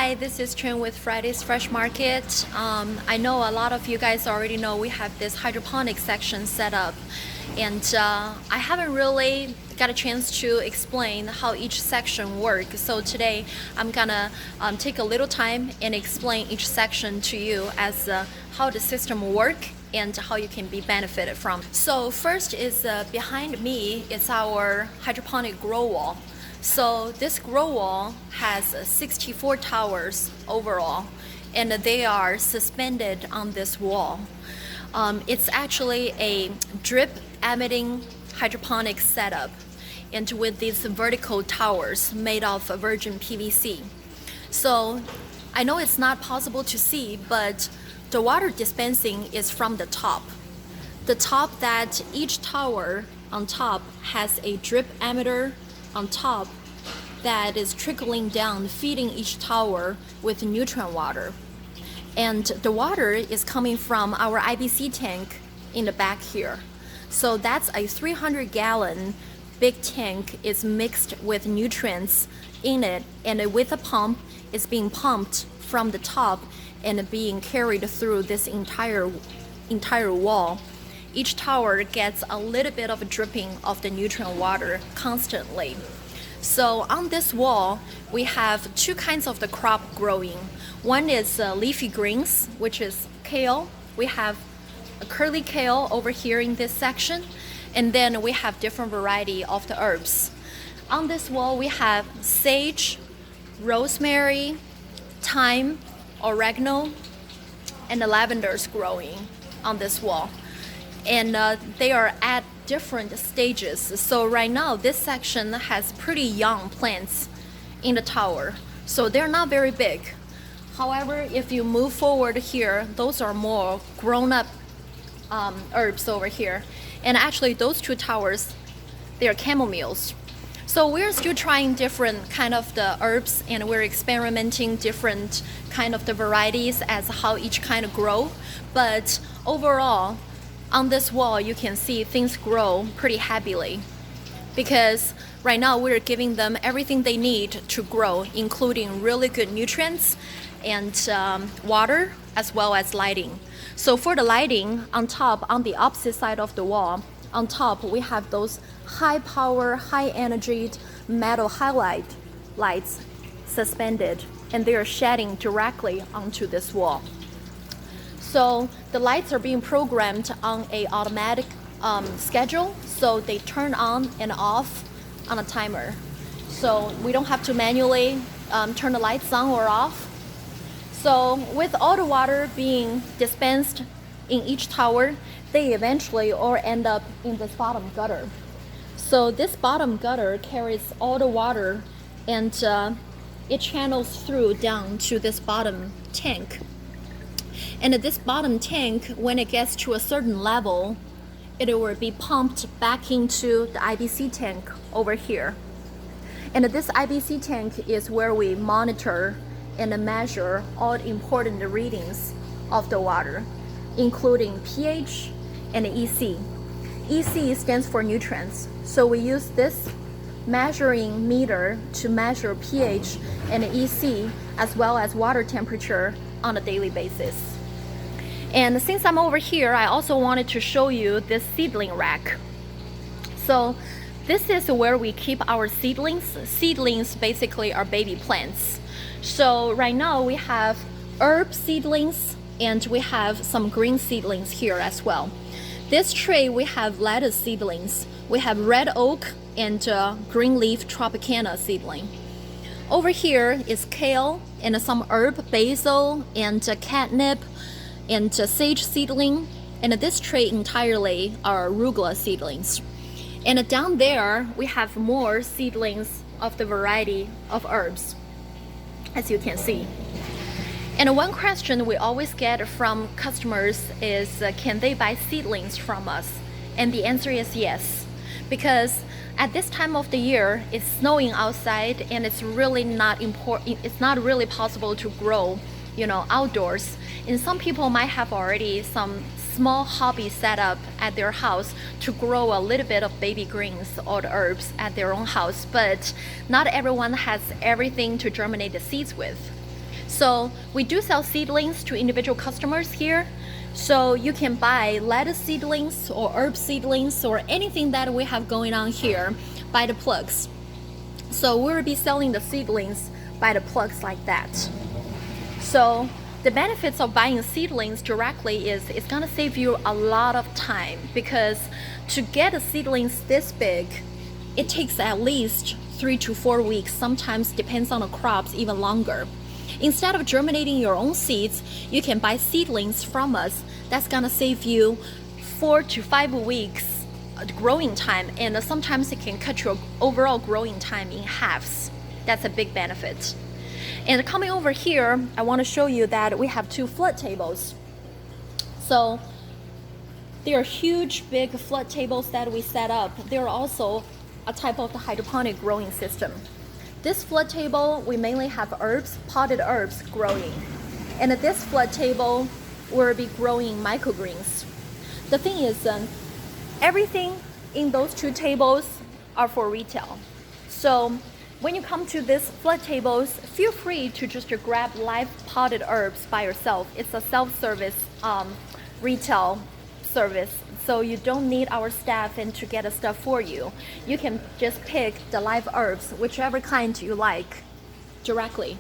Hi, this is Chen with Friday's Fresh Market. I know a lot of you guys already know we have this hydroponic section set up, and I haven't really got a chance to explain how each section works. So today I'm gonna take a little time and explain each section to you as how the system works and how you can be benefited from. So first is behind me is our hydroponic grow wall. So this grow wall has 64 towers overall, and they are suspended on this wall. It's actually a drip emitting hydroponic setup, and with these vertical towers made of virgin PVC. So I know it's not possible to see, but the water dispensing is from the top. The top that each tower on top has a drip emitter on top that is trickling down, feeding each tower with nutrient water. And the water is coming from our IBC tank in the back here. So that's a 300-gallon big tank is mixed with nutrients in it, and with a pump is being pumped from the top and being carried through this entire wall. Each tower gets a little bit of a dripping of the nutrient water constantly. So on this wall, we have two kinds of the crop growing. One is leafy greens, which is kale. We have a curly kale over here in this section, and then we have different variety of the herbs. On this wall, we have sage, rosemary, thyme, oregano, and the lavenders growing on this wall. And they are at different stages. So right now, this section has pretty young plants in the tower. So they're not very big. However, if you move forward here, those are more grown-up herbs over here. And actually, those two towers, they are chamomiles. So we're still trying different kind of the herbs, and we're experimenting different kind of the varieties as how each kind of grow. But overall, on this wall, you can see things grow pretty happily, because right now we're giving them everything they need to grow, including really good nutrients and water, as well as lighting. So for the lighting on top, on the opposite side of the wall, on top we have those high power, high energy metal halide lights suspended, and they are shedding directly onto this wall. So the lights are being programmed on a automatic schedule, so they turn on and off on a timer. So we don't have to manually turn the lights on or off. So with all the water being dispensed in each tower, they eventually all end up in this bottom gutter. So this bottom gutter carries all the water, and it channels through down to this bottom tank. And this bottom tank, when it gets to a certain level, it will be pumped back into the IBC tank over here. And this IBC tank is where we monitor and measure all the important readings of the water, including pH and EC. EC stands for nutrients. So we use this measuring meter to measure pH and EC, as well as water temperature on a daily basis. And since I'm over here, I also wanted to show you this seedling rack. So this is where we keep our seedlings. Seedlings basically are baby plants. So right now we have herb seedlings, and we have some green seedlings here as well. This tray we have lettuce seedlings. We have red oak and green leaf tropicana seedling. Over here is kale and some herb, basil and catnip and sage seedling, and this tray entirely are arugula seedlings. And down there we have more seedlings of the variety of herbs, as you can see. And one question we always get from customers is, can they buy seedlings from us? And the answer is yes, because at this time of the year, it's snowing outside, and it's really not important. It's not really possible to grow, outdoors. And some people might have already some small hobby set up at their house to grow a little bit of baby greens or the herbs at their own house, but not everyone has everything to germinate the seeds with. So we do sell seedlings to individual customers here. So you can buy lettuce seedlings or herb seedlings or anything that we have going on here by the plugs. So we'll be selling the seedlings by the plugs like that. So the benefits of buying seedlings directly is it's gonna save you a lot of time, because to get the seedlings this big, it takes at least 3 to 4 weeks, sometimes depends on the crops, even longer. Instead of germinating your own seeds, you can buy seedlings from us. That's gonna save you 4 to 5 weeks growing time, and sometimes it can cut your overall growing time in halves. That's a big benefit. And coming over here, I want to show you that we have 2 flood tables. So they are huge, big flood tables that we set up. They're also a type of the hydroponic growing system. This flood table, we mainly have herbs, potted herbs growing. And at this flood table, we'll be growing microgreens. The thing is, everything in those 2 tables are for retail. So when you come to these flood tables, feel free to just grab live potted herbs by yourself. It's a self-service retail service, so you don't need our staff in to get the stuff for you. You can just pick the live herbs, whichever kind you like, directly.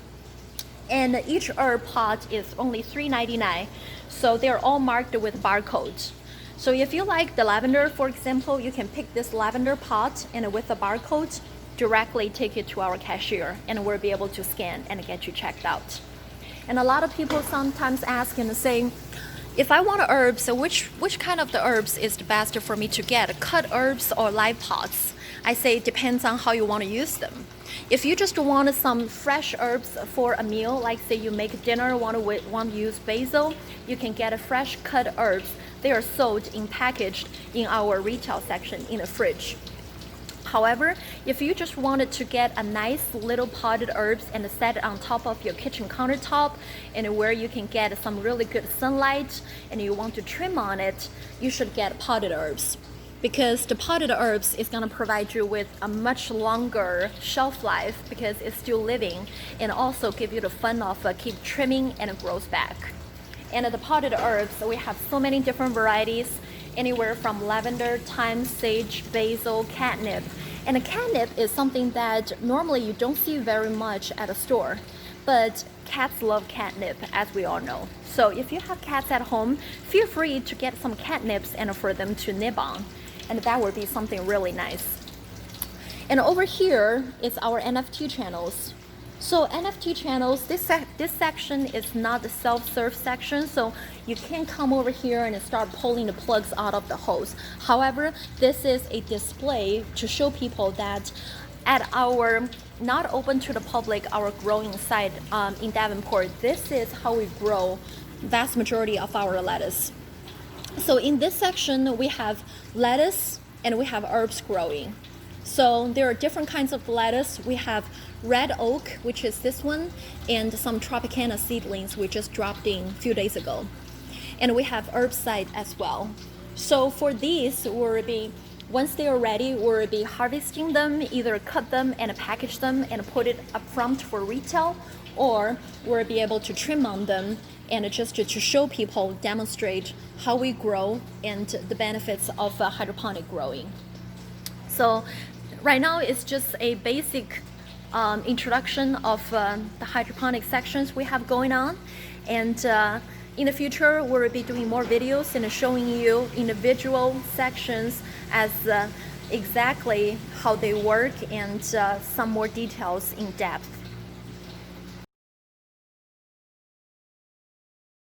And each herb pot is only $3.99, so they're all marked with barcodes. So if you like the lavender, for example, you can pick this lavender pot and with the barcode, directly take it to our cashier, and we'll be able to scan and get you checked out. And a lot of people sometimes ask and say, if I want herbs, so which kind of the herbs is the best for me to get, cut herbs or live pots? I say it depends on how you want to use them. If you just want some fresh herbs for a meal, like say you make dinner, want to use basil, you can get a fresh cut herbs. They are sold in packaged in our retail section in the fridge. However, if you just wanted to get a nice little potted herbs and set it on top of your kitchen countertop, and where you can get some really good sunlight and you want to trim on it, you should get potted herbs, because the potted herbs is going to provide you with a much longer shelf life because it's still living, and also give you the fun of keep trimming and it grows back. And the potted herbs, we have so many different varieties, anywhere from lavender, thyme, sage, basil, catnip. And a catnip is something that normally you don't see very much at a store, but cats love catnip, as we all know. So if you have cats at home, feel free to get some catnips and for them to nib on, and that would be something really nice. And over here is our NFT channels. So NFT channels, this section is not the self-serve section, so you can't come over here and start pulling the plugs out of the hose. However, this is a display to show people that at our not open to the public, our growing site in Davenport, this is how we grow vast majority of our lettuce. So in this section, we have lettuce and we have herbs growing. So there are different kinds of lettuce. We have red oak, which is this one, and some Tropicana seedlings we just dropped in a few days ago. And we have herbicide as well. So for these, we'll be, once they are ready, we'll be harvesting them, either cut them and package them and put it up front for retail, or we'll be able to trim on them and just to show people, demonstrate how we grow and the benefits of hydroponic growing. So right now it's just a basic introduction of the hydroponic sections we have going on, and in the future we'll be doing more videos and showing you individual sections as exactly how they work and some more details in depth.